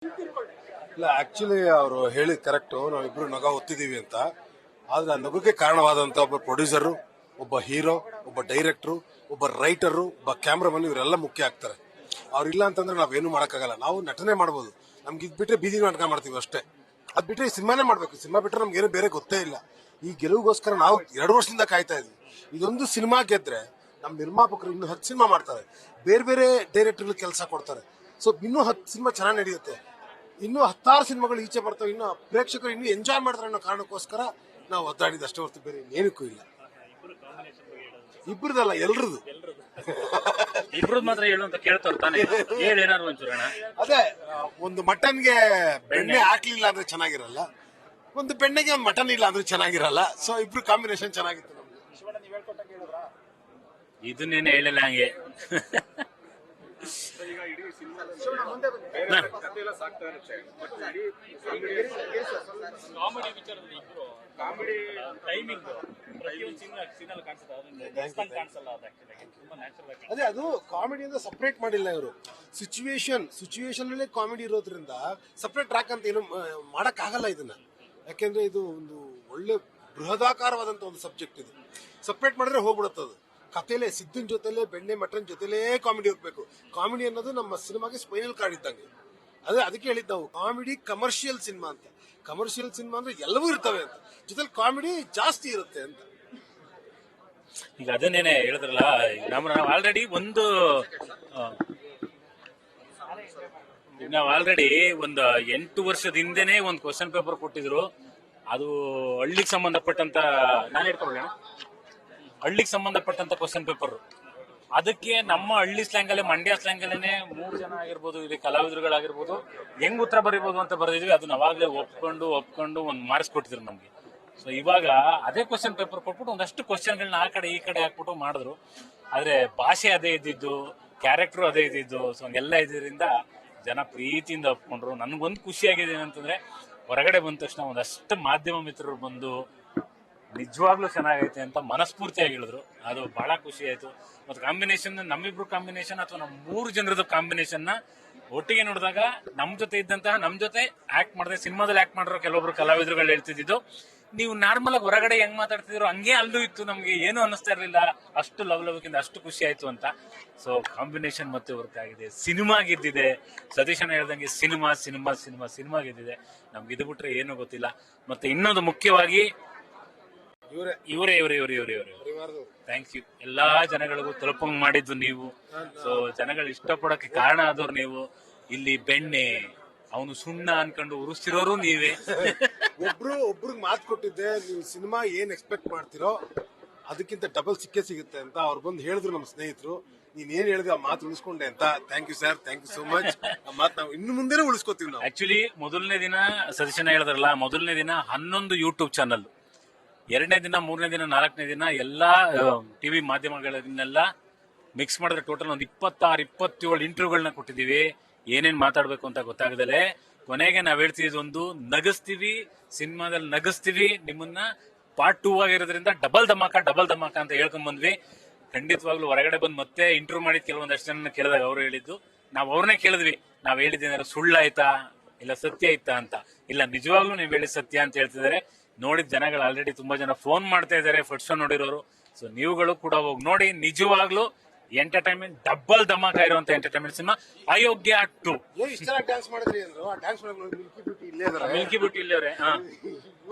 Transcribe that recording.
ಇಲ್ಲ, ಆಕ್ಚುಲಿ ಅವರು ಹೇಳಿದ್ ಕರೆಕ್ಟ್. ನಾವಿಬ್ರು ನಗ ಹೊತ್ತಿದೀವಿ ಅಂತ. ಆದ್ರೆ ಆ ನಗುಗೆ ಕಾರಣವಾದಂತ ಒಬ್ಬ ಪ್ರೊಡ್ಯೂಸರು, ಒಬ್ಬ ಹೀರೋ, ಒಬ್ಬ ಡೈರೆಕ್ಟರ್, ಒಬ್ಬ ರೈಟರು, ಒಬ್ಬ ಕ್ಯಾಮ್ರಾಮನ್ ಇವರೆಲ್ಲ ಮುಖ್ಯ ಆಗ್ತಾರೆ. ಅವ್ರಿಲ್ಲ ಅಂತಂದ್ರೆ ನಾವೇನು ಮಾಡಕ್ಕಾಗಲ್ಲ. ನಾವು ನಟನೆ ಮಾಡ್ಬೋದು, ನಮ್ಗೆ ಇದ್ ಬಿಟ್ರೆ ಬೀದಿ ನಾಟಕ ಮಾಡ್ತೀವಿ ಅಷ್ಟೇ. ಅದ್ ಬಿಟ್ರೆ ಈ ಸಿನಿಮಾನೇ ಮಾಡ್ಬೇಕು. ಸಿನಿಮಾ ಬಿಟ್ರೆ ನಮ್ಗೆ ಏನು ಬೇರೆ ಗೊತ್ತೇ ಇಲ್ಲ. ಈ ಗೆಲುವಿಗೋಸ್ಕರ ನಾವು 2 ವರ್ಷದಿಂದ ಕಾಯ್ತಾ ಇದ್ವಿ. ಇದೊಂದು ಸಿನಿಮಾ ಗೆದ್ರೆ ನಮ್ ನಿರ್ಮಾಪಕರು ಇನ್ನು 10 ಸಿನಿಮಾ ಮಾಡ್ತಾರೆ, ಬೇರೆ ಬೇರೆ ಡೈರೆಕ್ಟರ್ ಕೆಲಸ ಕೊಡ್ತಾರೆ. ಸೊ ಇನ್ನೂ 10 ಸಿನಿಮಾ ಚೆನ್ನಾಗಿ ನಡೆಯುತ್ತೆ. ಇನ್ನೂ 10 ಸಿನಿಮಾಗಳು ಈಚೆ ಬರ್ತವೆ. ಇನ್ನು ಪ್ರೇಕ್ಷಕರು ಇನ್ನೂ ಎಂಜಾಯ್ ಮಾಡ್ತಾರೆ ಅನ್ನೋ ಕಾರಣಕ್ಕೋಸ್ಕರ ನಾವು ಒದ್ದಾಡಿದ ಅಷ್ಟೇ ಹೊರತು ಬೇರೆ ಏನಕ್ಕೂ ಇಲ್ಲ. ಇಬ್ಬರದಲ್ಲ, ಎಲ್ರದು. ಇಬ್ರದ್ ಮಾತ್ರ ಹೇಳು ಅಂತ ಕೇಳ್ತಾರ ತಾನೆ, ಏನಾರು ಒಂಚೂರಣ. ಅದೇ, ಒಂದು ಮಟನ್ಗೆ ಬೆಣ್ಣೆ ಹಾಕ್ಲಿಲ್ಲ ಅಂದ್ರೆ ಚೆನ್ನಾಗಿರಲ್ಲ, ಒಂದು ಬೆಣ್ಣೆಗೆ ಒಂದು ಮಟನ್ ಇಲ್ಲ ಅಂದ್ರೆ ಚೆನ್ನಾಗಿರಲ್ಲ. ಸೊ ಇಬ್ರು ಕಾಂಬಿನೇಷನ್ ಚೆನ್ನಾಗಿತ್ತು. ಇದನ್ನೇನೆ ಹೇಳಿಲ್ಲ ಹಂಗೆ. ಅದೇ, ಅದು ಕಾಮಿಡಿಯಿಂದ ಸಪರೇಟ್ ಮಾಡಿಲ್ಲ ಇವರು. ಸಿಚುವೇಶನ್ ಅಲ್ಲೇ ಕಾಮಿಡಿ ಇರೋದ್ರಿಂದ ಸಪರೇಟ್ ಟ್ರ್ಯಾಕ್ ಅಂತ ಏನು ಮಾಡಕ್ ಆಗಲ್ಲ ಇದನ್ನ. ಯಾಕೆಂದ್ರೆ ಇದು ಒಂದು ಒಳ್ಳೆ ಬೃಹದಾಕಾರವಾದಂತ ಒಂದು ಸಬ್ಜೆಕ್ಟ್. ಇದು ಸಪರೇಟ್ ಮಾಡಿದ್ರೆ ಹೋಗ್ಬಿಡುತ್ತದು. ಕಥೆಲೆ ಸಿದ್ಧನ್ ಜೊತೆಲೆ ಬೆಣ್ಣೆ ಮಟನ್ ಜೊತೆಲೇ ಕಾಮಿಡಿ ಹೋಗ್ಬೇಕು. ಕಾಮಿಡಿ ಅನ್ನೋದು ನಮ್ಮ ಸಿನಿಮಾಗೆ ಸ್ಪೈನಲ್ ಕಾರ್ಡ್ ಇದ್ದಂಗೆ. ಅದೇ ಅದಕ್ಕೆ ಹೇಳಿದ್ ನಾವು ಕಾಮಿಡಿ ಕಮರ್ಷಿಯಲ್ ಸಿನಿಮಾ ಅಂತ. ಕಮರ್ಷಿಯಲ್ ಸಿನಿಮಾ ಅಂದ್ರೆ ಎಲ್ಲವೂ ಇರ್ತವೆ ಅಂತ, ಜೊತೆಲಿ ಕಾಮಿಡಿ ಜಾಸ್ತಿ ಇರುತ್ತೆ ಅಂತ. ಈಗ ಅದನ್ನೇನೆ ಹೇಳಿದ್ರಲ್ಲ, ನಾವು ಆಲ್ರೆಡಿ ಒಂದು 8 ವರ್ಷದ ಹಿಂದೆನೆ ಒಂದು ಕ್ವಶನ್ ಪೇಪರ್ ಕೊಟ್ಟಿದ್ರು. ಅದು ಹಳ್ಳಿಗೆ ಸಂಬಂಧಪಟ್ಟಂತ, ನಾನು ಹೇಳ್ಕೊಳ್ಳೋಣ, ಹಳ್ಳಿಗೆ ಸಂಬಂಧಪಟ್ಟಂತ ಕ್ವಶನ್ ಪೇಪರ್. ಅದಕ್ಕೆ ನಮ್ಮ ಹಳ್ಳಿ ಸ್ಲ್ಯಾಂಗ್ ಅಲ್ಲೇ, ಮಂಡ್ಯ ಸ್ಲ್ಯಾಂಗ್ ಅಲ್ಲೇನೆ 3 ಜನ ಆಗಿರ್ಬೋದು, ಇಲ್ಲಿ ಕಲಾವಿದರುಗಳಾಗಿರ್ಬೋದು, ಹೆಂಗ್ ಉತ್ತರ ಬರೀಬಹುದು ಅಂತ ಬರೆದಿದ್ವಿ. ಅದನ್ನ ಅವಾಗಲೇ ಒಪ್ಕೊಂಡು ಒಂದು ಮಾರ್ಕ್ಸ್ ಕೊಟ್ಟಿದ್ರು ನಮ್ಗೆ. ಸೊ ಇವಾಗ ಅದೇ ಕ್ವಶನ್ ಪೇಪರ್ ಕೊಟ್ಬಿಟ್ಟು ಒಂದಷ್ಟು ಕ್ವಶನ್ಗಳನ್ನ ಆ ಕಡೆ ಈ ಕಡೆ ಹಾಕ್ಬಿಟ್ಟು ಮಾಡಿದ್ರು. ಆದ್ರೆ ಭಾಷೆ ಅದೇ ಇದ್ದಿದ್ದು, ಕ್ಯಾರೆಕ್ಟರ್ ಅದೇ ಇದ್ದಿದ್ದು, ಸೊ ಹಂಗೆಲ್ಲ ಇದ್ರಿಂದ ಜನ ಪ್ರೀತಿಯಿಂದ ಒಪ್ಕೊಂಡ್ರು. ನನ್ಗೊಂದು ಖುಷಿ ಆಗಿದೆ ಏನಂತಂದ್ರೆ, ಹೊರಗಡೆ ಬಂದ ತಕ್ಷಣ ಒಂದಷ್ಟು ಮಾಧ್ಯಮ ಮಿತ್ರರು ಬಂದು ನಿಜವಾಗ್ಲೂ ಚೆನ್ನಾಗೈತೆ ಅಂತ ಮನಸ್ಫೂರ್ತಿಯಾಗಿ ಹೇಳಿದ್ರು. ಅದು ಬಹಳ ಖುಷಿ ಆಯ್ತು. ಮತ್ತು ಕಾಂಬಿನೇಷನ್, ನಮ್ಮಿಬ್ರು ಕಾಂಬಿನೇಷನ್ ಅಥವಾ ನಮ್ಮ 3 ಜನರದ್ದು ಕಾಂಬಿನೇಷನ್ ನ ಒಟ್ಟಿಗೆ ನೋಡಿದಾಗ, ನಮ್ ಜೊತೆ ಇದ್ದಂತಹ, ನಮ್ ಜೊತೆ ಆಕ್ಟ್ ಮಾಡಿದ್ರೆ, ಸಿನಿಮಾದಲ್ಲಿ ಆಕ್ಟ್ ಮಾಡಿರೋ ಕೆಲವೊಬ್ರು ಕಲಾವಿದರುಗಳು ಹೇಳ್ತಿದ್ದು, ನೀವು ನಾರ್ಮಲ್ ಆಗಿ ಹೊರಗಡೆ ಹೆಂಗ್ ಮಾತಾಡ್ತಿದ್ರು ಹಂಗೆ ಅಲ್ಲೂ ಇತ್ತು, ನಮ್ಗೆ ಏನು ಅನ್ನಿಸ್ತಾ ಇರ್ಲಿಲ್ಲ, ಅಷ್ಟು ಲವಲವಿಕೆಯಿಂದ ಅಷ್ಟು ಖುಷಿ ಆಯ್ತು ಅಂತ. ಸೊ ಕಾಂಬಿನೇಷನ್ ಮತ್ತೆ ವರ್ಕ್ ಆಗಿದೆ, ಸಿನಿಮಾ ಗೆದ್ದಿದೆ. ಸತೀಶಣ್ಣ ಹೇಳ್ದಂಗೆ ಸಿನಿಮಾ ಗೆದ್ದಿದೆ. ನಮ್ಗೆ ಇದು ಬಿಟ್ರೆ ಏನು ಗೊತ್ತಿಲ್ಲ. ಮತ್ತೆ ಇನ್ನೊಂದು ಮುಖ್ಯವಾಗಿ ಇವರೇ ಥ್ಯಾಂಕ್ ಯು. ಎಲ್ಲಾ ಜನಗಳಿಗೂ ತಲುಪಂಗ್ ಮಾಡಿದ್ದು ನೀವು. ಸೊ ಜನಗಳು ಇಷ್ಟಪಡಕ್ಕೆ ಕಾರಣ ಆದವ್ರು ನೀವು. ಇಲ್ಲಿ ಬೆಣ್ಣೆ, ಅವನು ಸುಣ್ಣ ಅನ್ಕೊಂಡು ಉರಿಸ್ತಿರೋರು ನೀವೇ. ಒಬ್ರಿಗೆ ಮಾತು ಕೊಟ್ಟಿದ್ದೆ, ನೀವು ಸಿನಿಮಾ ಏನ್ ಎಕ್ಸ್ಪೆಕ್ಟ್ ಮಾಡ್ತಿರೋ ಅದಕ್ಕಿಂತ ಡಬಲ್ ಸಿಗುತ್ತೆ ಅಂತ. ಅವ್ರು ಬಂದು ಹೇಳಿದ್ರು ನಮ್ಮ ಸ್ನೇಹಿತರು, ನೀನ್ ಏನ್ ಹೇಳಿದ್ರೆ ಆ ಮಾತು ಉಳಿಸ್ಕೊಂಡೆ ಅಂತ. Thank you sir, thank you so much. ಆ ಮಾತು ನಾವು ಇನ್ನು ಮುಂದೆನೇ ಉಳಿಸ್ಕೋತೀವಿ ನಾವು. ಆಕ್ಚುಲಿ ಮೊದಲನೇ ದಿನ ಸಜೆಷನ್ ಹೇಳಿದ್ರಲ್ಲ, ಮೊದಲನೇ ದಿನ 11 ಯೂಟ್ಯೂಬ್ ಚಾನಲ್, 2ನೇ ದಿನ, 3ನೇ ದಿನ, 4ನೇ ದಿನ ಎಲ್ಲಾ ಟಿವಿ ಮಾಧ್ಯಮಗಳನ್ನೆಲ್ಲ ಮಿಕ್ಸ್ ಮಾಡಿದ್ರೆ ಟೋಟಲ್ ಒಂದು 26-27 ಇಂಟರ್ವ್ಯೂಗಳನ್ನ ಕೊಟ್ಟಿದೀವಿ. ಏನೇನ್ ಮಾತಾಡ್ಬೇಕು ಅಂತ ಗೊತ್ತಾಗದಲೆ ಕೊನೆಗೆ ನಾವ್ ಹೇಳ್ತಿದ್ ಒಂದು, ನಗಸ್ತೀವಿ, ಸಿನಿಮಾದಲ್ಲಿ ನಗಸ್ತೀವಿ, ನಿಮ್ಮನ್ನ ಪಾರ್ಟ್ 2 ಆಗಿರೋದ್ರಿಂದ ಡಬಲ್ ಧಮಾಕ ಅಂತ ಹೇಳ್ಕೊಂಡ್ ಬಂದ್ವಿ. ಖಂಡಿತವಾಗ್ಲೂ ಹೊರಗಡೆ ಬಂದ್ ಮತ್ತೆ ಇಂಟರ್ವ್ಯೂ ಮಾಡಿದ್ ಕೆಲವೊಂದಷ್ಟು ಜನ ಕೇಳಿದಾಗ ಅವ್ರು ಹೇಳಿದ್ದು, ನಾವ್ ಅವ್ರನ್ನೇ ಕೇಳಿದ್ವಿ, ನಾವ್ ಹೇಳಿದ್ದೇನಾದ್ರು ಸುಳ್ಳಾಯ್ತಾ ಇಲ್ಲ ಸತ್ಯ ಆಯ್ತಾ ಅಂತ. ಇಲ್ಲ, ನಿಜವಾಗ್ಲೂ ನೀವ್ ಹೇಳಿದ್ ಸತ್ಯ ಅಂತ ಹೇಳ್ತಿದ್ದಾರೆ. ನೋಡಿದ ಜನಗಳು ಆಲ್ರೆಡಿ ತುಂಬಾ ಜನ ಫೋನ್ ಮಾಡ್ತಾ ಇದಾರೆ, ಫಸ್ಟ್ ಶೋ ನೋಡಿರೋರು. ಸೊ ನೀವುಗಳು ಕೂಡ ಹೋಗಿ ನೋಡಿ. ನಿಜವಾಗ್ಲೂ ಎಂಟರ್ಟೈನ್ಮೆಂಟ್, ಡಬಲ್ ಧಮಾಕ ಇರುವಂತ ಎಂಟರ್ಟೈನ್ಮೆಂಟ್ ಸಿನಿಮಾ ಅಯೋಗ್ಯ 2. ಡ್ಯಾನ್ಸ್ ಮಾಡಿದ್ರಿ ಅಂದ್ರು, ಮಿಲ್ಕಿ ಬ್ಯೂಟಿ ಇಲ್ಲೇ ಇಲ್ಲವ್ರೆ.